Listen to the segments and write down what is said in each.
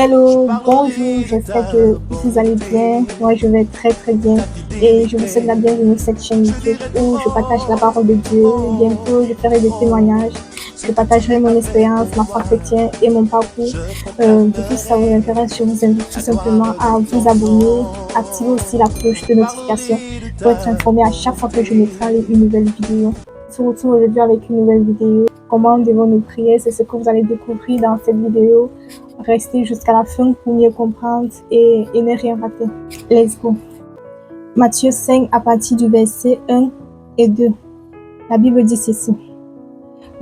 Hello, bonjour, j'espère que vous allez bien. Moi, je vais très très bien et je vous souhaite la bienvenue sur cette chaîne YouTube où je partage la parole de Dieu. Bientôt, je ferai des témoignages. Je partagerai mon expérience, ma foi chrétienne et mon parcours. Du coup, si ça vous intéresse, je vous invite tout simplement à vous abonner, activer aussi la cloche de notification pour être informé à chaque fois que je mettrai une nouvelle vidéo. On se retrouve aujourd'hui avec une nouvelle vidéo. Comment devons-nous prier? C'est ce que vous allez découvrir dans cette vidéo. Restez jusqu'à la fin pour mieux comprendre et ne rien rater. Let's go. Matthieu 5 à partir du verset 1 et 2. La Bible dit ceci.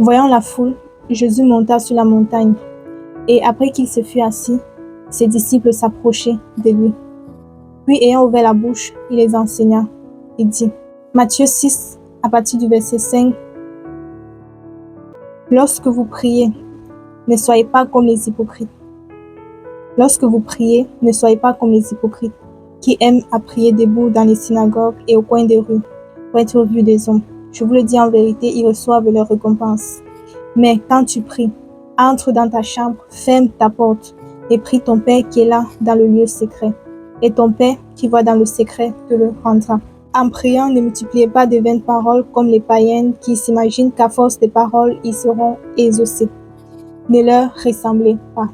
Voyant la foule, Jésus monta sur la montagne et après qu'il se fut assis, ses disciples s'approchaient de lui. Puis ayant ouvert la bouche, il les enseigna et dit. Matthieu 6 à partir du verset 5. Lorsque vous priez, ne soyez pas comme les hypocrites. Lorsque vous priez, ne soyez pas comme les hypocrites, qui aiment à prier debout dans les synagogues et au coin des rues, pour être vus des hommes. Je vous le dis en vérité, ils reçoivent leur récompense. Mais quand tu pries, entre dans ta chambre, ferme ta porte, et prie ton Père qui est là dans le lieu secret. Et ton Père qui voit dans le secret te le rendra. En priant, ne multipliez pas de vaines paroles comme les païens qui s'imaginent qu'à force de paroles, ils seront exaucés. Ne leur ressemblez pas.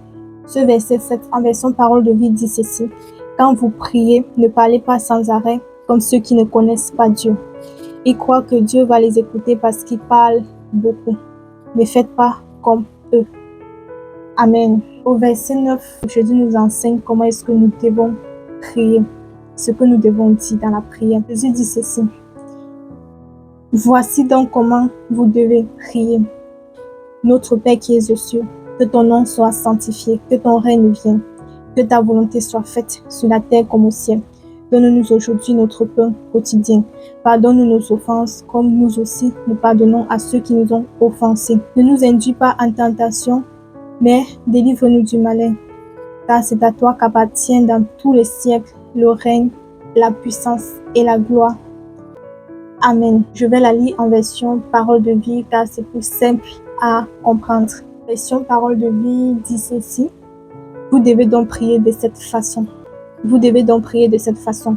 Ce verset 7 en version parole de vie dit ceci. Quand vous priez, ne parlez pas sans arrêt comme ceux qui ne connaissent pas Dieu. Ils croient que Dieu va les écouter parce qu'ils parlent beaucoup. Ne faites pas comme eux. Amen. Au verset 9, Jésus nous enseigne comment est-ce que nous devons prier. Ce que nous devons dire dans la prière. Jésus dit ceci. Voici donc comment vous devez prier. Notre Père qui es aux cieux, que ton nom soit sanctifié, que ton règne vienne, que ta volonté soit faite sur la terre comme au ciel. Donne-nous aujourd'hui notre pain quotidien. Pardonne-nous nos offenses, comme nous aussi nous pardonnons à ceux qui nous ont offensés. Ne nous induis pas en tentation, mais délivre-nous du malin. Car c'est à toi qu'appartient dans tous les siècles le règne, la puissance et la gloire. Amen. Je vais la lire en version parole de vie car c'est plus simple à comprendre. Version parole de vie dit ceci. Vous devez donc prier de cette façon. Vous devez donc prier de cette façon.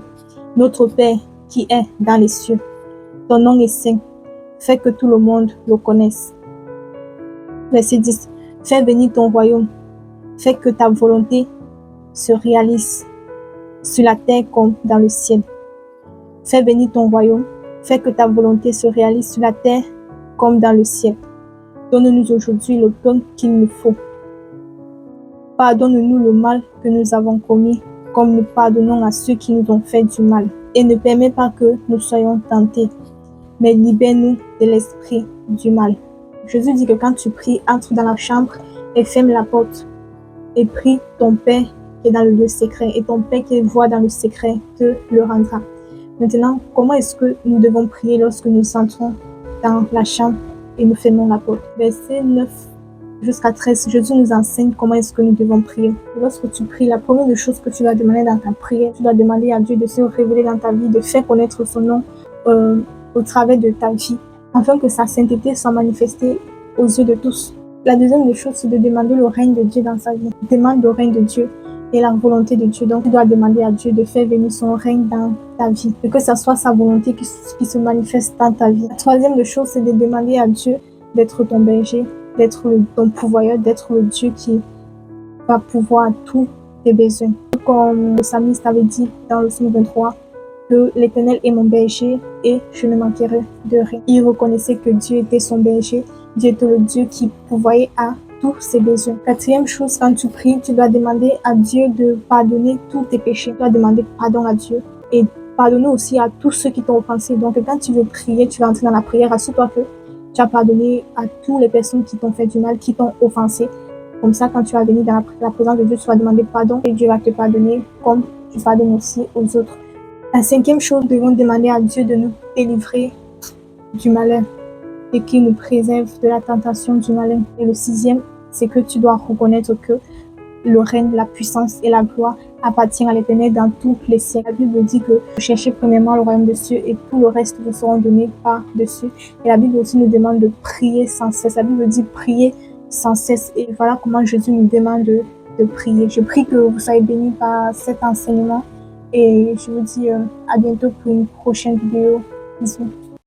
Notre Père qui est dans les cieux, ton nom est saint. Fais que tout le monde le connaisse. Verset 10. Fais venir ton royaume. Fais que ta volonté se réalise sur la terre comme dans le ciel. Fais venir ton royaume. Fais que ta volonté se réalise sur la terre comme dans le ciel. Donne-nous aujourd'hui le pain qu'il nous faut. Pardonne-nous le mal que nous avons commis, comme nous pardonnons à ceux qui nous ont fait du mal. Et ne permets pas que nous soyons tentés, mais libère-nous de l'esprit du mal. Jésus dit que quand tu pries, entre dans la chambre et ferme la porte. Et prie ton Père qui est dans le lieu secret. Et ton Père qui voit dans le secret te le rendra. Maintenant, comment est-ce que nous devons prier lorsque nous entrons dans la chambre et nous fermons la porte? Verset 9 jusqu'à 13, Jésus nous enseigne comment est-ce que nous devons prier. Et lorsque tu pries, la première chose que tu dois demander dans ta prière, tu dois demander à Dieu de se révéler dans ta vie, de faire connaître son nom au travers de ta vie, afin que sa sainteté soit manifestée aux yeux de tous. La deuxième des choses, c'est de demander le règne de Dieu dans sa vie. Demande le règne de Dieu et la volonté de Dieu. Donc, tu dois demander à Dieu de faire venir son règne dans ta vie. Et que ce soit sa volonté qui se manifeste dans ta vie. La troisième des choses, c'est de demander à Dieu d'être ton berger, d'être ton pourvoyeur, d'être le Dieu qui va pouvoir à tous tes besoins. Comme le psalmiste avait dit dans le psaume 23, que l'Éternel est mon berger et je ne manquerai de rien. Il reconnaissait que Dieu était son berger. Dieu était le Dieu qui pourvoyait à tous ses besoins. Quatrième chose, quand tu pries, tu dois demander à Dieu de pardonner tous tes péchés. Tu dois demander pardon à Dieu et pardonner aussi à tous ceux qui t'ont offensé. Donc quand tu veux prier, tu vas entrer dans la prière, assure-toi que tu as pardonné à toutes les personnes qui t'ont fait du mal, qui t'ont offensé. Comme ça, quand tu vas venir dans la présence de Dieu, tu vas demander pardon et Dieu va te pardonner comme tu pardonnes aussi aux autres. La cinquième chose, nous devons demander à Dieu de nous délivrer du malheur et qu'il nous préserve de la tentation du malin. Et le sixième, c'est que tu dois reconnaître que le règne, la puissance et la gloire appartiennent à l'Éternel dans tous les siècles. La Bible dit que cherchez premièrement le royaume des cieux et tout le reste vous seront donnés par-dessus. Et la Bible aussi nous demande de prier sans cesse. La Bible dit prier sans cesse. Et voilà comment Jésus nous demande de de prier. Je prie que vous soyez bénis par cet enseignement et je vous dis à bientôt pour une prochaine vidéo. Bisous.